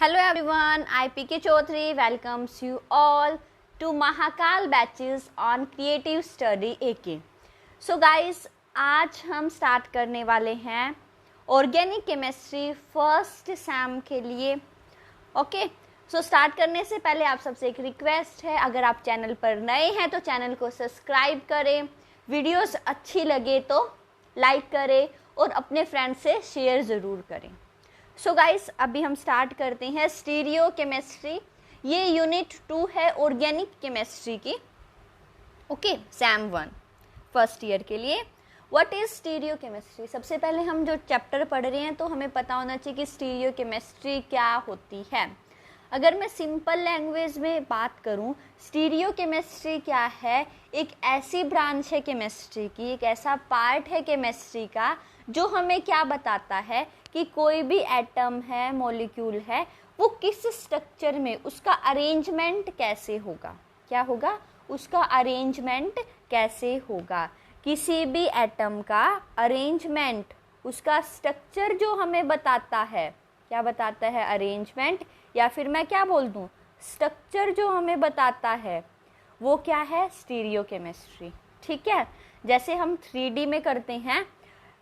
Hello everyone, I PK Chaudhary welcomes you all to Mahakal batches on Creative Study AK. So guys, आज हम start करने वाले हैं organic chemistry first sem के लिए. Okay, so start करने से पहले आप सबसे एक रिक्वेस्ट है, अगर आप चैनल पर नए हैं तो चैनल को सब्सक्राइब करें, वीडियोस अच्छी लगे तो लाइक करें और अपने फ्रेंड से शेयर ज़रूर करें. सो गाइस, अभी हम स्टार्ट करते हैं स्टीरियो केमिस्ट्री. ये यूनिट 2 है ऑर्गेनिक केमिस्ट्री की. ओके, सेम 1 फर्स्ट ईयर के लिए. What is stereo chemistry? सबसे पहले हम जो चैप्टर पढ़ रहे हैं तो हमें पता होना चाहिए कि स्टीरियो केमिस्ट्री क्या होती है. अगर मैं सिंपल लैंग्वेज में बात करूं, स्टीरियो केमिस्ट्री क्या है? एक ऐसी ब्रांच है केमिस्ट्री की, एक ऐसा पार्ट है केमिस्ट्री का जो हमें क्या बताता है कि कोई भी एटम है, मॉलिक्यूल है, वो किस स्ट्रक्चर में, उसका अरेंजमेंट कैसे होगा. क्या होगा? उसका अरेंजमेंट कैसे होगा. किसी भी एटम का अरेंजमेंट, उसका स्ट्रक्चर जो हमें बताता है. क्या बताता है? अरेंजमेंट. या फिर मैं क्या बोल दूं, स्ट्रक्चर जो हमें बताता है वो क्या है? Stereo chemistry. ठीक है, जैसे हम 3D में करते हैं,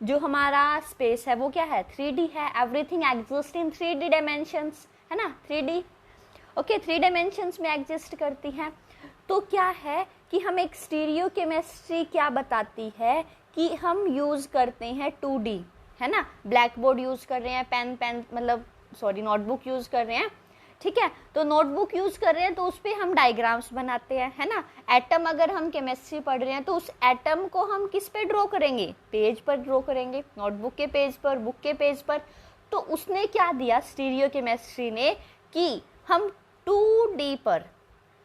जो हमारा स्पेस है वो क्या है? 3D है. Everything exist in 3D dimensions, है ना? 3D. ओके, 3 डायमेंशंस में एग्जिस्ट करती हैं. तो क्या है कि हम एक स्टीरियो केमिस्ट्री क्या बताती है कि हम यूज़ करते हैं 2D, है ना? ब्लैक बोर्ड यूज़ कर रहे हैं, पेन मतलब नोटबुक यूज़ कर रहे हैं. ठीक है, तो नोटबुक यूज़ कर रहे हैं तो उस पर हम डायग्राम्स बनाते हैं, है ना? एटम अगर हम केमिस्ट्री पढ़ रहे हैं तो उस एटम को हम किस पे ड्रॉ करेंगे? पेज पर ड्रॉ करेंगे, नोटबुक के पेज पर, बुक के पेज पर. तो उसने क्या दिया स्टीरियो केमिस्ट्री ने कि हम 2D पर,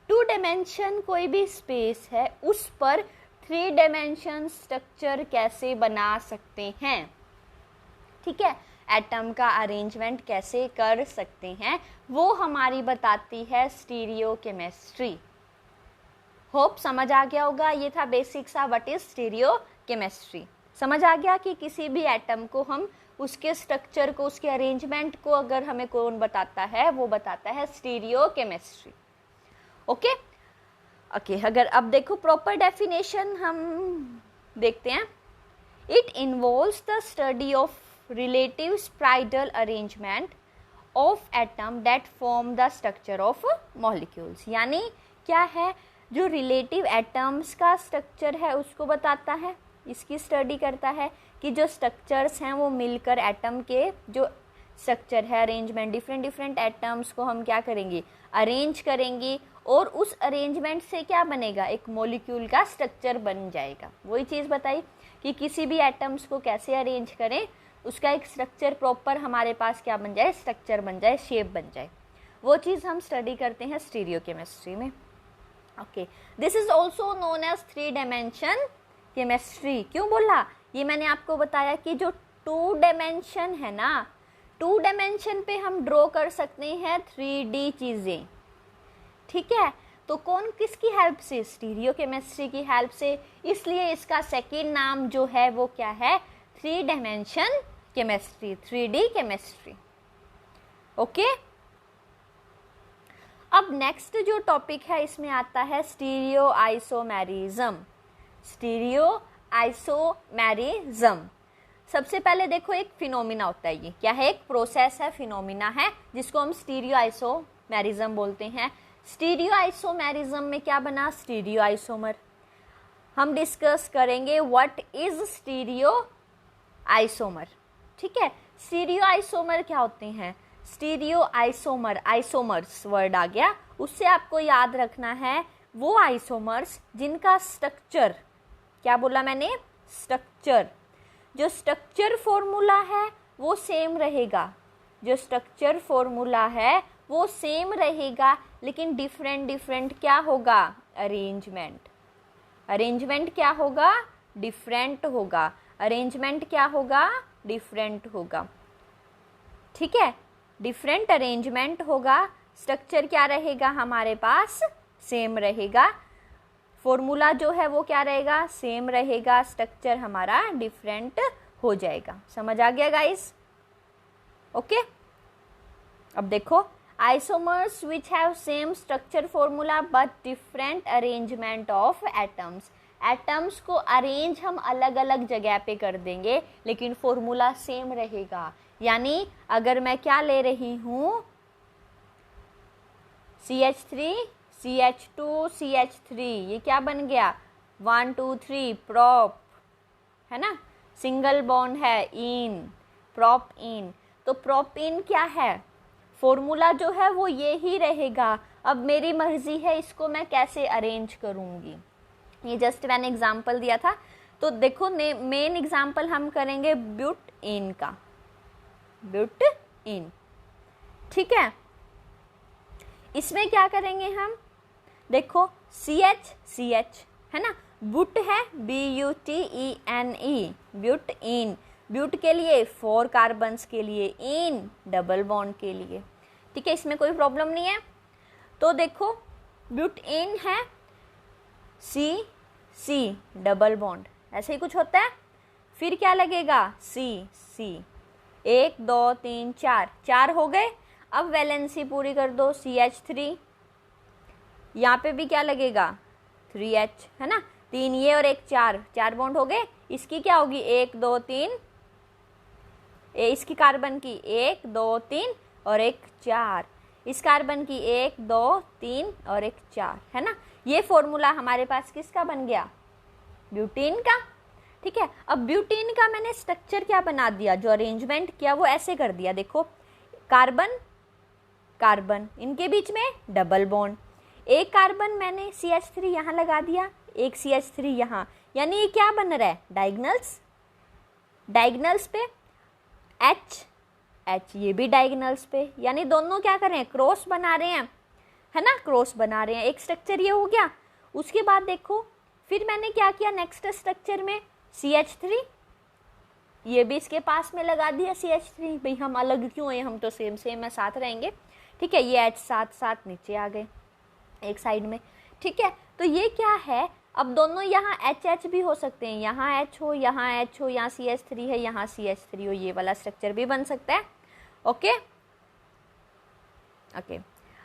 2 डायमेंशन कोई भी स्पेस है उस पर 3 डायमेंशन स्ट्रक्चर कैसे बना सकते हैं. ठीक है, एटम का अरेंजमेंट कैसे कर सकते हैं, वो हमारी बताती है स्टीरियो केमिस्ट्री. होप समझ आ गया होगा. ये था बेसिक सा व्हाट इज स्टीरियो केमिस्ट्री. समझ आ गया कि किसी भी एटम को हम उसके स्ट्रक्चर को, उसके अरेंजमेंट को अगर हमें कौन बताता है, वो बताता है स्टीरियो केमिस्ट्री. ओके ओके, अगर अब देखो प्रॉपर डेफिनेशन हम देखते हैं. It involves the study of relative spiral arrangement of atom that form the structure of molecules. यानी क्या है? जो रिलेटिव एटम्स का स्ट्रक्चर है उसको बताता है, इसकी स्टडी करता है कि जो स्ट्रक्चर्स हैं वो मिलकर एटम के जो स्ट्रक्चर है, अरेंजमेंट, डिफरेंट एटम्स को हम क्या करेंगे? अरेंज करेंगे और उस अरेंजमेंट से क्या बनेगा? एक मॉलिक्यूल का स्ट्रक्चर बन जाएगा. वही चीज़ बताई कि किसी भी एटम्स को कैसे अरेंज करें, उसका एक स्ट्रक्चर प्रॉपर हमारे पास क्या बन जाए? स्ट्रक्चर बन जाए, शेप बन जाए. वो चीज़ हम स्टडी करते हैं स्टीरियो केमिस्ट्री में. Okay, this is also known as 3 dimension chemistry. क्यों बोला? ये मैंने आपको बताया कि जो 2 डायमेंशन है ना, 2 डायमेंशन पे हम ड्रॉ कर सकते हैं 3D चीज़ें. ठीक है, तो कौन किसकी हेल्प से? स्टीरियो केमिस्ट्री की हेल्प से. इसलिए इसका सेकेंड नाम जो है वो क्या है? 3 dimension chemistry, 3D chemistry. Okay, अब नेक्स्ट जो टॉपिक है इसमें आता है स्टीरियो आइसोमेरिज्म. Stereo isomerism. सबसे पहले देखो, एक फिनोमिना होता है. ये क्या है? एक प्रोसेस है, फिनोमिना है, जिसको हम स्टीरियो आइसोमेरिज्म बोलते हैं. स्टीरियो आइसोमेरिज्म में क्या बना? Stereo isomer. हम डिस्कस करेंगे व्हाट इज स्टीरियो आइसोमर. ठीक है, स्टीरियो आइसोमर क्या होते हैं? स्टीरियो आइसोमर, आइसोमर्स वर्ड आ गया, उससे आपको याद रखना है वो आइसोमर्स जिनका स्ट्रक्चर, क्या बोला मैंने? स्ट्रक्चर. जो स्ट्रक्चर फॉर्मूला है वो सेम रहेगा. जो स्ट्रक्चर फॉर्मूला है वो सेम रहेगा, लेकिन डिफरेंट क्या होगा? अरेंजमेंट. अरेंजमेंट क्या होगा? डिफरेंट होगा. अरेंजमेंट क्या होगा? डिफरेंट होगा. ठीक है, डिफरेंट अरेंजमेंट होगा. स्ट्रक्चर क्या रहेगा हमारे पास? सेम रहेगा. फॉर्मूला जो है वो क्या रहेगा? सेम रहेगा. स्ट्रक्चर हमारा डिफरेंट हो जाएगा. समझ आ गया गाइस? ओके, अब देखो isomers which have same structure formula but different arrangement of atoms. Atoms को अरेंज हम अलग अलग जगह पे कर देंगे लेकिन फॉर्मूला सेम रहेगा। यानी अगर मैं क्या ले रही हूँ, CH3 CH2 CH3, ये क्या बन गया 1 2 3 प्रोप, है ना, सिंगल बॉन्ड है इन, प्रोप इन। तो प्रोप इन क्या है, फॉर्मूला जो है वो ये ही रहेगा। अब मेरी मर्जी है इसको मैं कैसे अरेंज करूँगी। ये जस्ट मैंने एग्जाम्पल दिया था। तो देखो मेन एग्जाम्पल हम करेंगे ब्यूट इन का, ब्यूट इन, ठीक है। इसमें क्या करेंगे हम, देखो CH CH है ना, बुट है BUTENE, ब्यूट इन, ब्यूट के लिए 4 कार्बन्स के लिए, इन डबल बॉन्ड के लिए, ठीक है, इसमें कोई प्रॉब्लम नहीं है। तो देखो ब्यूट इन है C C डबल बॉन्ड, ऐसे ही कुछ होता है। फिर क्या लगेगा C C, 1 2 3 4, 4 हो गए। अब वैलेंसी पूरी कर दो, CH3, यहाँ पे भी क्या लगेगा 3H, है ना, 3 ये और 1 4, 4 बॉन्ड हो गए। इसकी क्या होगी 1 2 3, इसकी कार्बन की 1 2 3 और 1 4, इस कार्बन की 1 2 3 और 1 4, है ना। ये फॉर्मूला हमारे पास किसका बन गया, ब्यूटीन का, ठीक है। अब ब्यूटीन का मैंने स्ट्रक्चर क्या बना दिया, जो अरेंजमेंट किया वो ऐसे कर दिया, देखो कार्बन कार्बन, इनके बीच में डबल बॉन्ड, एक कार्बन मैंने CH3 यहाँ लगा दिया, एक CH3 यहाँ, यानी ये क्या बन रहा है डायगोनल्स, डायगोनल्स पे H H, ये भी डायगोनल्स पे, यानी दोनों क्या कर रहे हैं क्रॉस बना रहे हैं, है ना, क्रॉस बना रहे हैं। एक स्ट्रक्चर ये हो गया। उसके बाद देखो फिर मैंने क्या किया, नेक्स्ट स्ट्रक्चर में CH3, ये भी इसके पास में लगा दिया CH3, भाई हम अलग क्यों हैं, हम तो सेम सेम है, साथ रहेंगे, ठीक है। ये H साथ साथ नीचे आ गए एक साइड में, ठीक है। तो ये क्या है, अब दोनों यहाँ H भी हो सकते हैं, यहाँ H हो, यहाँ H हो, यहाँ CH3 है, यहाँ CH3 हो, ये वाला स्ट्रक्चर भी बन सकता है। Okay okay.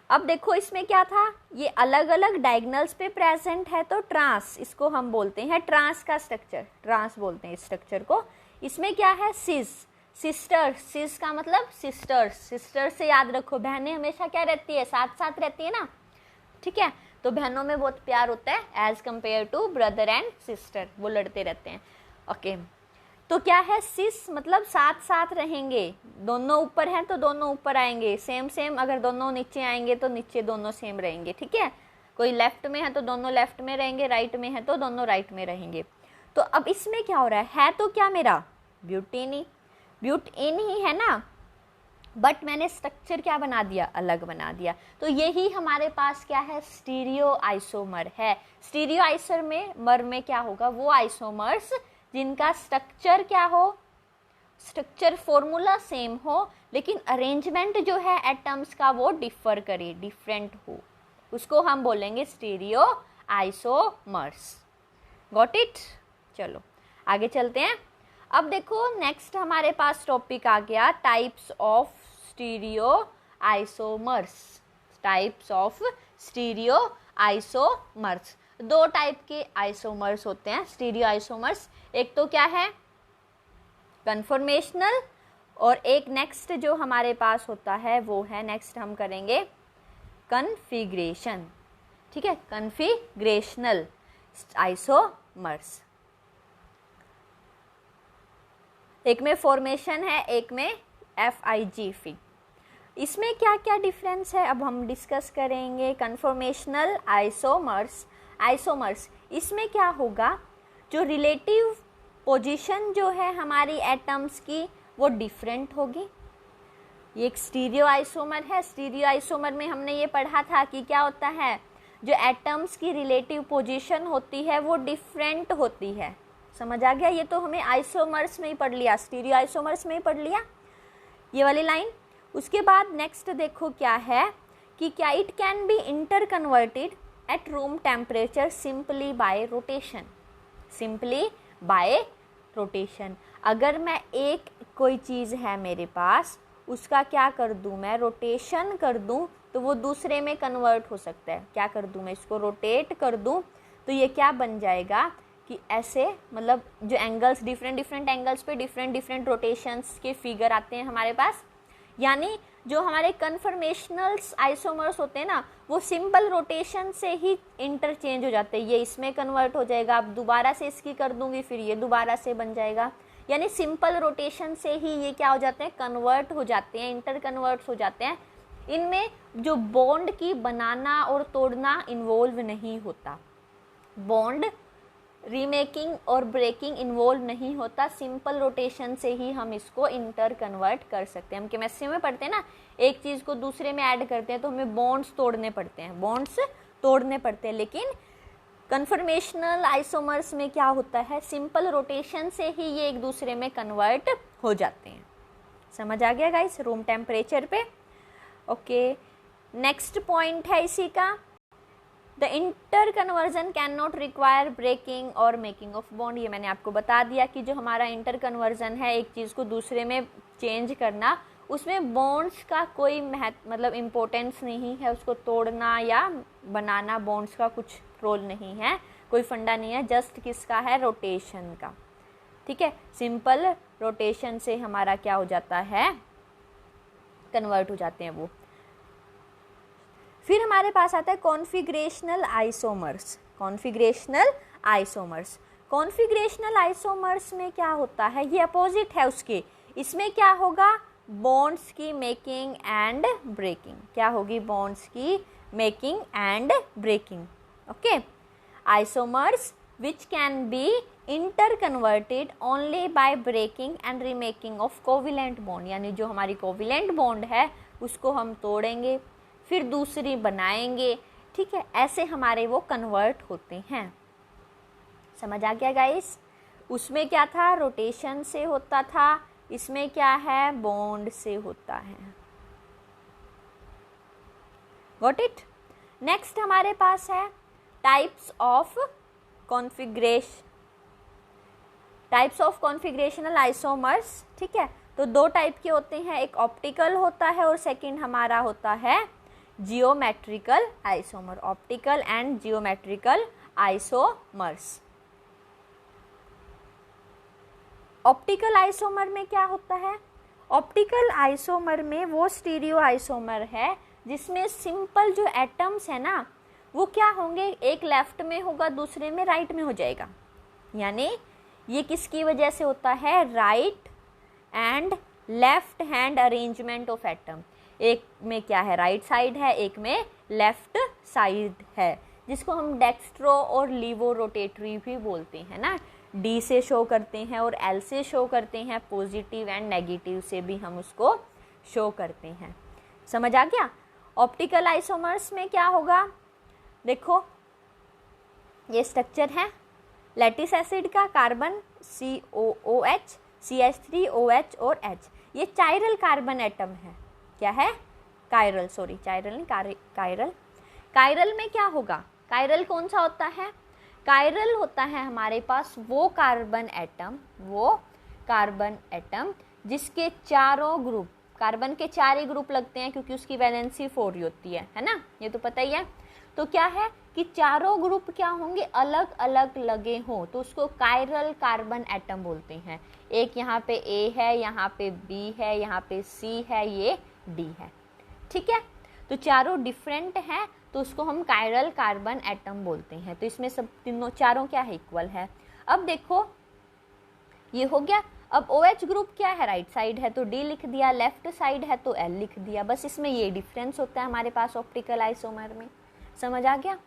अब देखो इसमें क्या था, ये अलग अलग डायगोनल्स पे प्रेजेंट है, तो ट्रांस, इसको हम बोलते हैं ट्रांस का स्ट्रक्चर, ट्रांस बोलते हैं इस स्ट्रक्चर को। इसमें क्या है सिस, सिस्टर, सिस का मतलब सिस्टर्स, सिस्टर से याद रखो बहनें हमेशा क्या रहती है, साथ साथ रहती है ना, ठीक है। तो बहनों में बहुत प्यार होता है as compare to brother and sister, वो लड़ते रहते हैं। ओके तो क्या है सिस मतलब साथ साथ रहेंगे, दोनों ऊपर हैं तो दोनों ऊपर आएंगे, सेम सेम, अगर दोनों नीचे आएंगे तो नीचे दोनों सेम रहेंगे, ठीक है। कोई लेफ्ट में है तो दोनों लेफ्ट में रहेंगे, राइट में है तो दोनों राइट में रहेंगे। तो अब इसमें क्या हो रहा है तो क्या मेरा ब्यूटीन ही, ब्यूटीन ही है ना, बट मैंने स्ट्रक्चर क्या बना दिया, अलग बना दिया। तो यही हमारे पास क्या है, स्टीरियो आइसोमर है। स्टीरियो आइसोमर में क्या होगा, वो आइसोमर्स जिनका स्ट्रक्चर क्या हो, स्ट्रक्चर फॉर्मूला सेम हो, लेकिन अरेंजमेंट जो है एटम्स का वो डिफर करे, डिफरेंट हो, उसको हम बोलेंगे स्टीरियो आइसोमर्स। Got it. चलो आगे चलते हैं। अब देखो नेक्स्ट हमारे पास टॉपिक आ गया types of stereo isomers. Types of stereo isomers, 2 type के आइसोमर्स होते हैं स्टीरियो आइसोमर्स। एक तो क्या है कन्फॉर्मेशनल, और एक नेक्स्ट जो हमारे पास होता है वो है, नेक्स्ट हम करेंगे कन्फिग्रेशन, ठीक है, कन्फिग्रेशनल आइसोमर्स। एक में फॉर्मेशन है, एक में FIG। इसमें क्या क्या डिफरेंस है अब हम डिस्कस करेंगे। कन्फॉर्मेशनल आइसोमर्स, इसमें क्या होगा, जो रिलेटिव पोजीशन जो है हमारी एटम्स की वो डिफरेंट होगी। ये एक स्टीरियो आइसोमर है। स्टीरियो आइसोमर में हमने ये पढ़ा था कि क्या होता है, जो एटम्स की रिलेटिव पोजीशन होती है वो डिफरेंट होती है। समझ आ गया, ये तो हमें आइसोमर्स में ही पढ़ लिया, स्टीरियो आइसोमर्स में ही पढ़ लिया ये वाली लाइन। उसके बाद नेक्स्ट देखो क्या है कि क्या it can be inter converted at room temperature simply by rotation, simply by rotation. अगर मैं एक कोई चीज़ है मेरे पास, उसका क्या कर दूँ मैं, रोटेशन कर दूँ, तो वो दूसरे में कन्वर्ट हो सकता है। क्या कर दूँ मैं, इसको रोटेट कर दूँ तो ये क्या बन जाएगा कि ऐसे, मतलब जो एंगल्स, डिफरेंट डिफरेंट एंगल्स पे डिफरेंट डिफरेंट रोटेशंस के फिगर आते हैं हमारे पास। यानी जो हमारे कन्फर्मेशनल्स आइसोमर्स होते हैं ना, वो सिंपल रोटेशन से ही इंटरचेंज हो जाते हैं। ये इसमें कन्वर्ट हो जाएगा, अब दोबारा से इसकी कर दूंगी, फिर ये दोबारा से बन जाएगा। यानी सिंपल रोटेशन से ही ये क्या हो जाते हैं, कन्वर्ट हो जाते हैं, इंटर कन्वर्ट हो जाते हैं। इनमें जो बॉन्ड की बनाना और तोड़ना इन्वॉल्व नहीं होता, बॉन्ड रीमेकिंग और ब्रेकिंग इन्वॉल्व नहीं होता, सिंपल रोटेशन से ही हम इसको इंटर कन्वर्ट कर सकते हैं। हम केमिस्ट्री में पढ़ते हैं ना, एक चीज़ को दूसरे में ऐड करते हैं तो हमें बॉन्ड्स तोड़ने पड़ते हैं, बॉन्ड्स तोड़ने पड़ते हैं। लेकिन कन्फर्मेशनल आइसोमर्स में क्या होता है, सिंपल रोटेशन से ही ये एक दूसरे में कन्वर्ट हो जाते हैं। समझ आ गया गाइस, रूम टेम्परेचर पे। ओके, नेक्स्ट पॉइंट है इसी का, the interconversion can not require breaking और मेकिंग ऑफ बॉन्ड। ये मैंने आपको बता दिया कि जो हमारा इंटर कन्वर्जन है, एक चीज़ को दूसरे में चेंज करना, उसमें बॉन्ड्स का कोई मतलब इम्पोर्टेंस नहीं है, उसको तोड़ना या बनाना बॉन्ड्स का कुछ रोल नहीं है, कोई फंडा नहीं है, जस्ट किसका है, रोटेशन का। ठीक है, सिंपल रोटेशन से हमारा क्या हो जाता है, कन्वर्ट हो जाते हैं वो। फिर हमारे पास आता है configurational isomers. Configurational isomers, configurational isomers में क्या होता है, ये अपोजिट है उसके। इसमें क्या होगा, बॉन्ड्स की मेकिंग एंड ब्रेकिंग। क्या होगी, बॉन्ड्स की making and breaking. Okay, isomers which can be interconverted only by breaking and remaking of covalent bond. यानी जो हमारी कोविलेंट बॉन्ड है उसको हम तोड़ेंगे, फिर दूसरी बनाएंगे। ठीक है, ऐसे हमारे वो कन्वर्ट होते हैं। समझ आ गया गाइस, उसमें क्या था, रोटेशन से होता था, इसमें क्या है, बॉन्ड से होता है। Got it. नेक्स्ट हमारे पास है टाइप्स ऑफ कॉन्फिगरेशनल आइसोमर्स। ठीक है, तो दो टाइप के होते हैं, एक ऑप्टिकल होता है और सेकंड हमारा होता है geometrical isomer. Optical and geometrical isomers. Optical isomer में क्या होता है, ऑप्टिकल आइसोमर में वो स्टीरियो आइसोमर है जिसमें सिंपल जो एटम्स है ना, वो क्या होंगे, एक लेफ्ट में होगा, दूसरे में राइट में हो जाएगा। यानी ये किसकी वजह से होता है, right and left hand arrangement of atom. एक में क्या है, राइट साइड है, एक में लेफ्ट साइड है, जिसको हम डेक्स्ट्रो और लीवो रोटेटरी भी बोलते हैं ना। डी से शो करते हैं और एल से शो करते हैं, पॉजिटिव एंड नेगेटिव से भी हम उसको शो करते हैं। समझ आ गया। ऑप्टिकल आइसोमर्स में क्या होगा, देखो ये स्ट्रक्चर है लैटिस एसिड का, कार्बन COOH, CH3OH और H। ये चाइरल कार्बन एटम है। क्या है, कायरल, सॉरी चाइरल नहीं, कायरल। कायरल में क्या होगा, कायरल कौन सा होता है, कायरल होता है हमारे पास वो कार्बन एटम जिसके चारों ग्रुप, कार्बन के 4 ही ग्रुप लगते हैं क्योंकि उसकी वैलेंसी 4 ही होती है ना, ये तो पता ही है। तो क्या है कि चारों ग्रुप क्या होंगे, अलग अलग लगे हों, तो उसको कायरल कार्बन एटम बोलते हैं। एक यहाँ पे A है, यहाँ पे B है, यहाँ पे C है, ये D है। ठीक है, तो चारों डिफरेंट हैं तो उसको हम कायरल कार्बन एटम बोलते हैं। तो इसमें सब तीनों चारों क्या है, इक्वल है। अब देखो ये हो गया। अब OH ग्रुप क्या है, राइट साइड है तो D लिख दिया, लेफ्ट साइड है तो L लिख दिया। बस इसमें ये डिफरेंस होता है हमारे पास ऑप्टिकल आइसोमर में। समझ आ गया।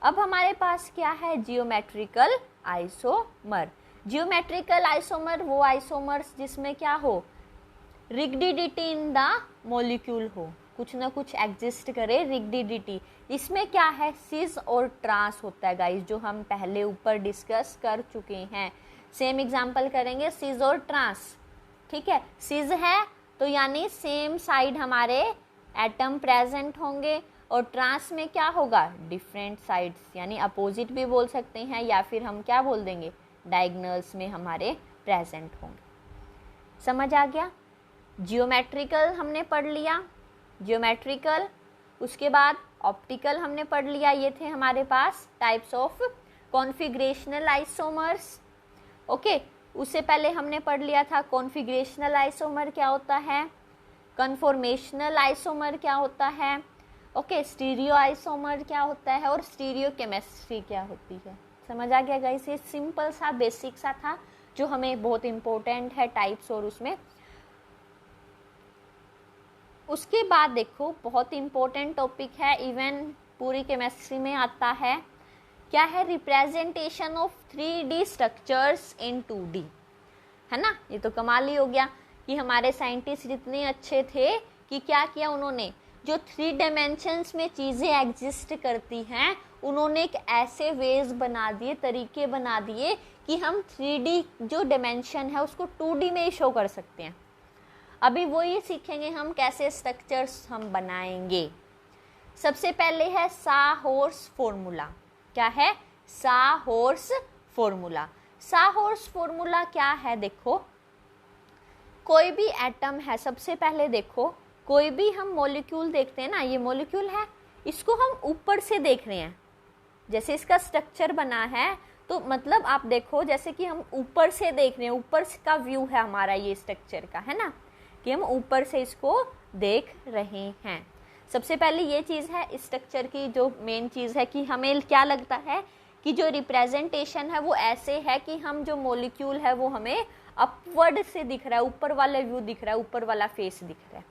अब हमारे पास क्या है, जियोमेट्रिकल आइसोमर। जियोमेट्रिकल आइसोमर वो आइसोमर्स जिसमें क्या हो, रिगिडिटी इन द मॉलिक्यूल हो, कुछ ना कुछ एग्जिस्ट करे, रिगिडिटी। इसमें क्या है, सिस और ट्रांस होता है गाइस, जो हम पहले ऊपर डिस्कस कर चुके हैं। सेम एग्जांपल करेंगे, सिस और ट्रांस। ठीक है, सिस है तो यानी सेम साइड हमारे एटम प्रेजेंट होंगे, और ट्रांस में क्या होगा, डिफरेंट साइड्स, यानी अपोजिट भी बोल सकते हैं, या फिर हम क्या बोल देंगे, डायगोनल्स में हमारे प्रेजेंट होंगे। समझ आ गया। जियोमेट्रिकल हमने पढ़ लिया, जियोमेट्रिकल, उसके बाद ऑप्टिकल हमने पढ़ लिया। ये थे हमारे पास types of configurational isomers. Okay, उससे पहले हमने पढ़ लिया था कॉन्फिगरेशनल आइसोमर क्या होता है, कन्फॉर्मेशनल आइसोमर क्या होता है, ओके, स्टीरियो आइसोमर क्या होता है और स्टीरियो केमिस्ट्री क्या होती है। समझ आ गया गाइस? ये सिंपल सा बेसिक सा था जो हमें बहुत इंपॉर्टेंट है टाइप्स। और उसके बाद देखो बहुत इंपॉर्टेंट टॉपिक है, इवन पूरी केमिस्ट्री में आता है, क्या है, representation of 3D structures in 2D, है ना। ये तो कमाल ही हो गया कि हमारे साइंटिस्ट इतने अच्छे थे कि क्या किया उन्होंने, जो 3 डायमेंशंस में चीज़ें एग्जिस्ट करती हैं उन्होंने एक ऐसे वेज बना दिए, तरीके बना दिए कि हम 3D जो डायमेंशन है उसको 2D में ही शो कर सकते हैं। अभी वो ये सीखेंगे हम कैसे स्ट्रक्चर्स हम बनाएंगे। सबसे पहले है साहॉर्स फॉर्मूला। क्या है? साहॉर्स फॉर्मूला। साहॉर्स फॉर्मूला क्या है? देखो, कोई भी एटम है, सबसे पहले देखो कोई भी हम मॉलिक्यूल देखते हैं ना, ये मॉलिक्यूल है, इसको हम ऊपर से देख रहे हैं, जैसे इसका स्ट्रक्चर बना है तो मतलब आप देखो जैसे कि हम ऊपर से देख रहे हैं, ऊपर का व्यू है हमारा ये स्ट्रक्चर का, है ना, कि हम ऊपर से इसको देख रहे हैं। सबसे पहले ये चीज़ है स्ट्रक्चर की, जो मेन चीज़ है कि हमें क्या लगता है कि जो रिप्रेजेंटेशन है वो ऐसे है कि हम जो मॉलिक्यूल है वो हमें अपवर्ड से दिख रहा है, ऊपर वाला व्यू दिख रहा है, ऊपर वाला फेस दिख रहा है।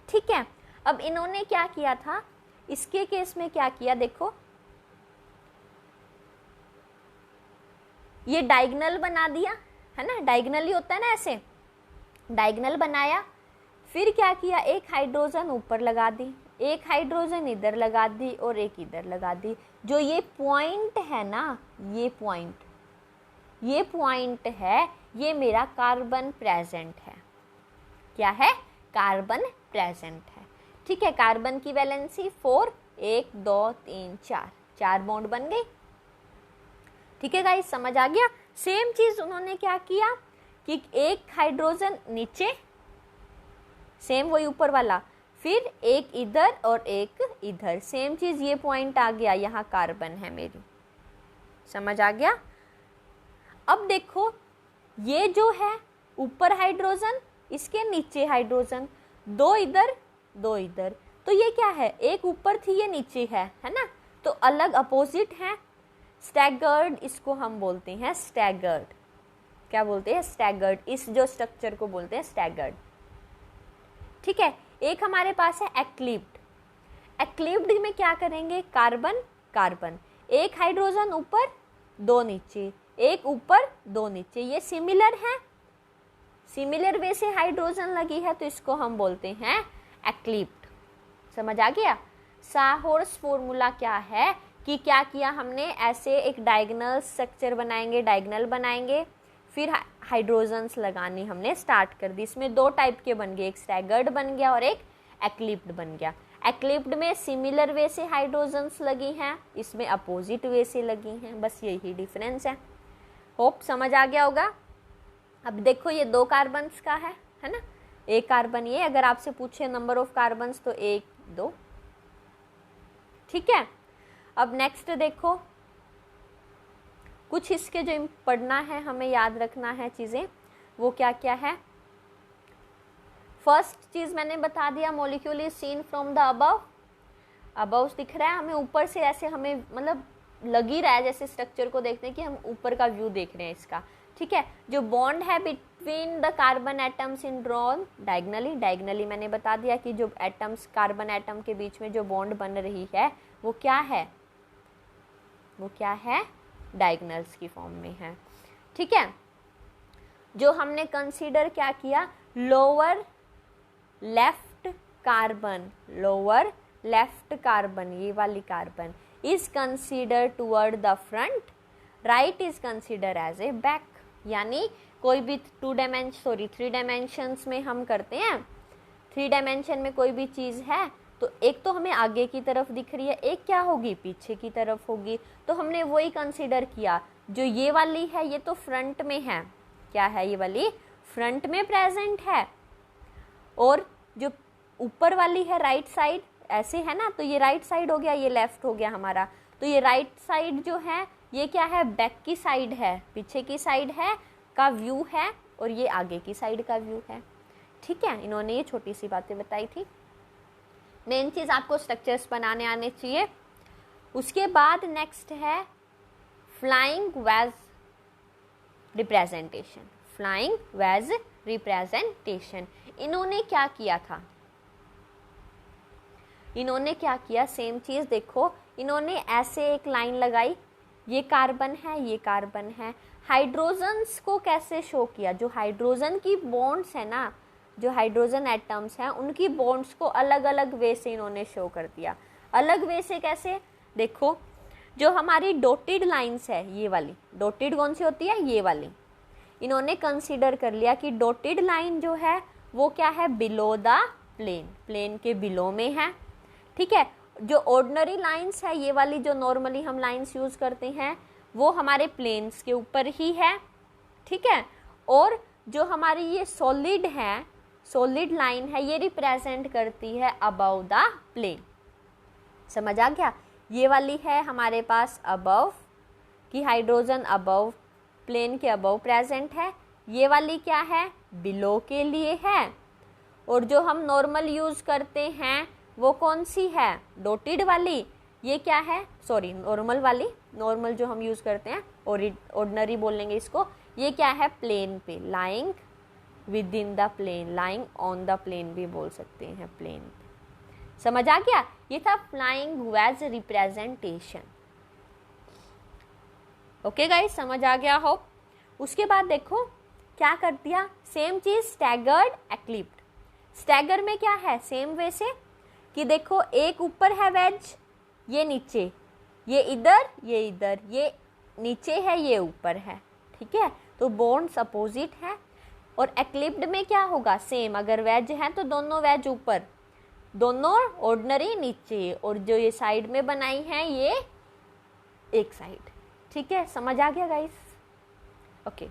ठीक है, अब इन्होंने क्या किया था, इसके केस में क्या किया, देखो ये डायगोनल बना दिया, है ना, डायगोनल ही होता है ना, ऐसे डायगोनल बनाया। फिर क्या किया, एक हाइड्रोजन ऊपर लगा दी, एक हाइड्रोजन इधर लगा दी और एक इधर लगा दी। जो ये पॉइंट है ना, ये पॉइंट है, ये मेरा कार्बन प्रेजेंट है। क्या है? कार्बन प्रेजेंट है। ठीक है, कार्बन की वैलेंसी 4, 1 2 3 4, 4 बॉन्ड बन गई। ठीक है गाइस, समझ आ गया? सेम चीज उन्होंने क्या किया कि एक हाइड्रोजन नीचे, सेम वही ऊपर वाला, फिर एक इधर और एक इधर, सेम चीज, ये पॉइंट आ गया, यहाँ कार्बन है मेरी। समझ आ गया? अब देखो ये जो है ऊपर हाइड्रोजन, इसके नीचे हाइड्रोजन, 2 इधर 2 इधर, तो ये क्या है, एक ऊपर थी ये नीचे है ना, तो अलग अपोजिट है। स्टैगर्ड इसको हम बोलते हैं, स्टैगर्ड। क्या बोलते हैं? स्टैगर्ड। इस जो स्ट्रक्चर को बोलते हैं स्टैगर्ड। ठीक है, एक हमारे पास है एक्लिप्ड। एक्लिप्ड में क्या करेंगे, कार्बन कार्बन, एक हाइड्रोजन ऊपर 2 नीचे, एक ऊपर 2 नीचे, ये सिमिलर है, सिमिलर वे से हाइड्रोजन लगी है, तो इसको हम बोलते हैं एक्लिप्ड। समझ आ गया? साहॉर्स फॉर्मूला क्या है कि क्या किया हमने, ऐसे एक डायगोनल स्ट्रक्चर बनाएंगे, डायगोनल बनाएंगे, फिर हाइड्रोजन्स लगानी हमने स्टार्ट कर दी। इसमें 2 टाइप के बन गए, एक स्टैगर्ड बन गया और एक एक्लिप्ड बन गया। एक्लिप्ड में सिमिलर वे से हाइड्रोजन्स लगी हैं, इसमें अपोजिट वे से लगी हैं, बस यही डिफरेंस है। होप समझ आ गया होगा। अब देखो ये 2 कार्बन्स का है ना, एक कार्बन ये, अगर आपसे पूछे नंबर ऑफ कार्बन्स तो 1 2। ठीक है, अब नेक्स्ट देखो, कुछ इसके जो पढ़ना है, हमें याद रखना है चीज़ें, वो क्या क्या है। फर्स्ट चीज़ मैंने बता दिया, molecule is seen from the above. Above दिख रहा है हमें ऊपर से, ऐसे हमें मतलब लग ही रहा है जैसे स्ट्रक्चर को देखते हैं कि हम ऊपर का व्यू देख रहे हैं इसका। ठीक है, जो बॉन्ड है between the carbon atoms in drawn diagonally, diagonally मैंने बता दिया कि जो एटम्स, कार्बन एटम के बीच में जो बॉन्ड बन रही है वो क्या है, वो क्या है, डायगोनल्स की फॉर्म में है। ठीक है, जो हमने कंसीडर क्या किया, lower left carbon, lower left carbon, ये वाली carbon is consider toward the front, right is consider as a back. यानी कोई भी 3 डायमेंशंस में हम करते हैं, 3 डायमेंशन में कोई भी चीज़ है तो एक तो हमें आगे की तरफ दिख रही है, एक क्या होगी, पीछे की तरफ होगी, तो हमने वही कंसीडर किया। जो ये वाली है ये तो फ्रंट में है, क्या है, ये वाली फ्रंट में प्रेजेंट है, और जो ऊपर वाली है राइट साइड ऐसे है ना, तो ये राइट साइड हो गया, ये लेफ्ट हो गया हमारा। तो ये राइट साइड जो है ये क्या है, बैक की साइड है, पीछे की साइड है का व्यू है, और ये आगे की साइड का व्यू है। ठीक है, इन्होंने ये छोटी सी बातें बताई थी। मेन चीज आपको स्ट्रक्चर्स बनाने आने चाहिए। उसके बाद नेक्स्ट है flying wedge representation. Flying wedge representation इन्होंने क्या किया था, इन्होंने क्या किया, सेम चीज देखो, इन्होंने ऐसे एक लाइन लगाई, ये कार्बन है, ये कार्बन है। हाइड्रोजन्स को कैसे शो किया, जो हाइड्रोजन की बॉन्ड्स है ना, जो हाइड्रोजन एटम्स हैं उनकी बॉन्ड्स को अलग अलग वे से इन्होंने शो कर दिया। अलग वे से कैसे, देखो जो हमारी डॉटेड लाइंस है, ये वाली डॉटेड कौन सी होती है, ये वाली, इन्होंने कंसीडर कर लिया कि डॉटेड लाइन जो है वो क्या है, बिलो द प्लेन, प्लेन के बिलो में है। ठीक है, जो ऑर्डिनरी लाइंस है, ये वाली जो नॉर्मली हम लाइंस यूज करते हैं वो हमारे प्लेन्स के ऊपर ही है। ठीक है, और जो हमारी ये सॉलिड है, सॉलिड लाइन है, ये रिप्रेजेंट करती है अबव द प्लेन। समझ आ गया, ये वाली है हमारे पास अबव कि हाइड्रोजन अबव प्लेन के अबव प्रेजेंट है, ये वाली क्या है, बिलो के लिए है। और जो हम नॉर्मल यूज करते हैं वो कौन सी है, डॉटेड वाली, ये क्या है, सॉरी नॉर्मल वाली, नॉर्मल जो हम यूज करते हैं ऑर्डिनरी बोलेंगे इसको, ये क्या है, प्लेन पे, lying within the plane, lying on the plane भी बोल सकते हैं, प्लेन पे। समझ आ गया, ये था flying wedge representation. Okay guys, समझ आ गया हो। उसके बाद देखो क्या कर दिया, सेम चीज स्टैगर्ड एक्लिप्ड। स्टैगर में क्या है, सेम वे से कि देखो एक ऊपर है वेज, ये नीचे, ये इधर, ये इधर, ये नीचे है, ये ऊपर है। ठीक है, तो बॉन्ड्स अपोजिट है। और एक्लिप्ड में क्या होगा, सेम, अगर वेज है तो दोनों वेज ऊपर, दोनों ऑर्डिनरी नीचे, और जो ये साइड में बनाई है ये एक साइड। ठीक है, समझ आ गया गाइस। ओके,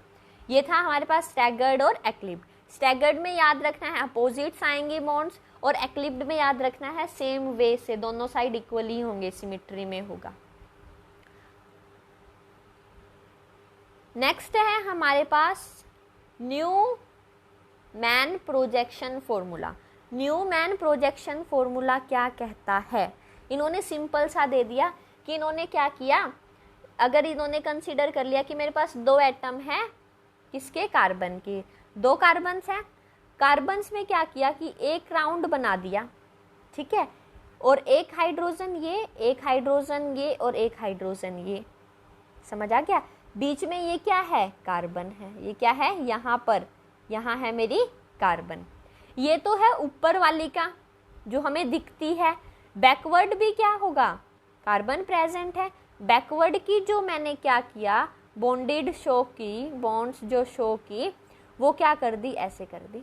ये था हमारे पास स्टैगर्ड और एक्लिप्ड। स्टैगर्ड में याद रखना है अपोजिट्स आएंगे बॉन्ड्स, और एक्लिप्ड में याद रखना है सेम वे से, दोनों साइड इक्वली होंगे, सिमेट्री में होगा। नेक्स्ट है हमारे पास Newman projection formula. Newman projection formula क्या कहता है, इन्होंने सिंपल सा दे दिया कि इन्होंने क्या किया, अगर इन्होंने कंसीडर कर लिया कि मेरे पास दो एटम है, किसके, कार्बन के, दो कार्बन्स हैं, कार्बन्स में क्या किया कि एक राउंड बना दिया। ठीक है, और एक हाइड्रोजन ये, एक हाइड्रोजन ये, और एक हाइड्रोजन ये। समझ आ गया, बीच में ये क्या है, कार्बन है, ये क्या है, यहाँ पर, यहाँ है मेरी कार्बन। ये तो है ऊपर वाली का जो हमें दिखती है, बैकवर्ड भी क्या होगा, कार्बन प्रेजेंट है। बैकवर्ड की जो मैंने क्या किया, बॉन्डेड शो की, बॉन्ड्स जो शो की, वो क्या कर दी, ऐसे कर दी।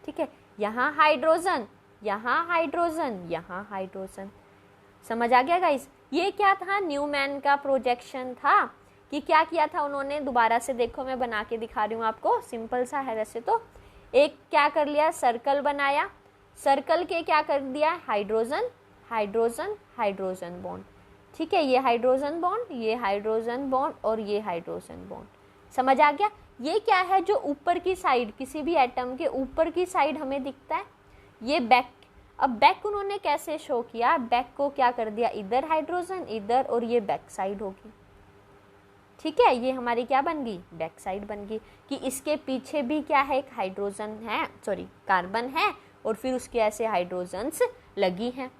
ठीक है, यहाँ हाइड्रोजन, यहाँ हाइड्रोजन, यहाँ हाइड्रोजन। समझ आ गया गाइस, ये क्या था, न्यूमैन का प्रोजेक्शन था कि क्या किया था उन्होंने, दोबारा से देखो मैं बना के दिखा रही हूँ आपको, सिंपल सा है वैसे तो। एक क्या कर लिया, सर्कल बनाया, सर्कल के क्या कर दिया, हाइड्रोजन हाइड्रोजन हाइड्रोजन बॉन्ड। ठीक है, ये हाइड्रोजन बॉन्ड, ये हाइड्रोजन बॉन्ड, और ये हाइड्रोजन बॉन्ड। समझ आ गया, ये क्या है, जो ऊपर की साइड, किसी भी एटम के ऊपर की साइड हमें दिखता है, ये बैक। अब बैक उन्होंने कैसे शो किया, बैक को क्या कर दिया, इधर हाइड्रोजन, इधर, और ये बैक साइड होगी। ठीक है, ये हमारी क्या बन गई, बैक साइड बन गई, कि इसके पीछे भी क्या है, एक हाइड्रोजन है, सॉरी कार्बन है, और फिर उसके ऐसे हाइड्रोजन्स लगी हैं।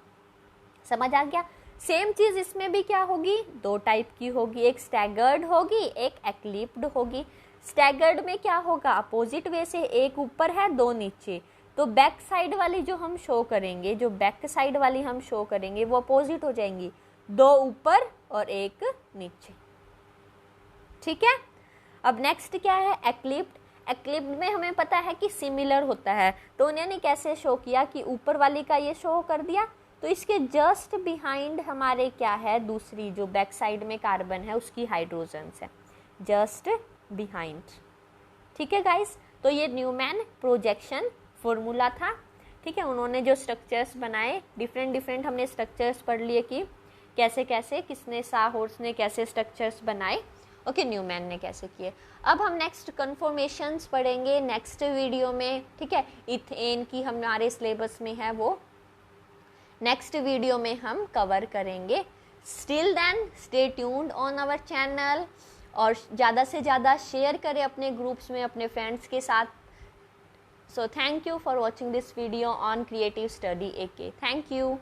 समझ आ गया, सेम चीज इसमें भी क्या होगी, दो टाइप की होगी, एक स्टैगर्ड होगी, एक एक्लिप्ड होगी। स्टैगर्ड में क्या होगा, अपोजिट वे से, एक ऊपर है, दो नीचे, तो बैक साइड वाली जो हम शो करेंगे, जो बैक साइड वाली हम शो करेंगे वो अपोजिट हो जाएंगी, दो ऊपर और एक नीचे। ठीक है, अब नेक्स्ट क्या है, एक्लिप्ड। एक्लिप्ड में हमें पता है कि सिमिलर होता है, तो उन्होंने कैसे शो किया कि ऊपर वाली का ये शो कर दिया, तो इसके जस्ट बिहाइंड हमारे क्या है, दूसरी जो बैक साइड में कार्बन है उसकी हाइड्रोजन्स है, जस्ट बिहाइंड। ठीक है गाइस, तो ये न्यूमैन प्रोजेक्शन फॉर्मूला था, ठीक है। उन्होंने जो स्ट्रक्चर्स बनाए, डिफरेंट हमने स्ट्रक्चर्स पढ़ लिए कि कैसे कैसे किसने, साहॉर्स ने कैसे स्ट्रक्चर्स बनाए, ओके, न्यूमैन ने कैसे किए। अब हम नेक्स्ट कन्फॉर्मेशंस पढ़ेंगे नेक्स्ट वीडियो में, ठीक है। इथेन की हमारे सिलेबस में है, वो नेक्स्ट वीडियो में हम कवर करेंगे। Still then stay tuned on our channel, और ज़्यादा से ज़्यादा शेयर करें अपने ग्रुप्स में, अपने फ्रेंड्स के साथ। So thank you for watching this video on creative study AK। Thank you.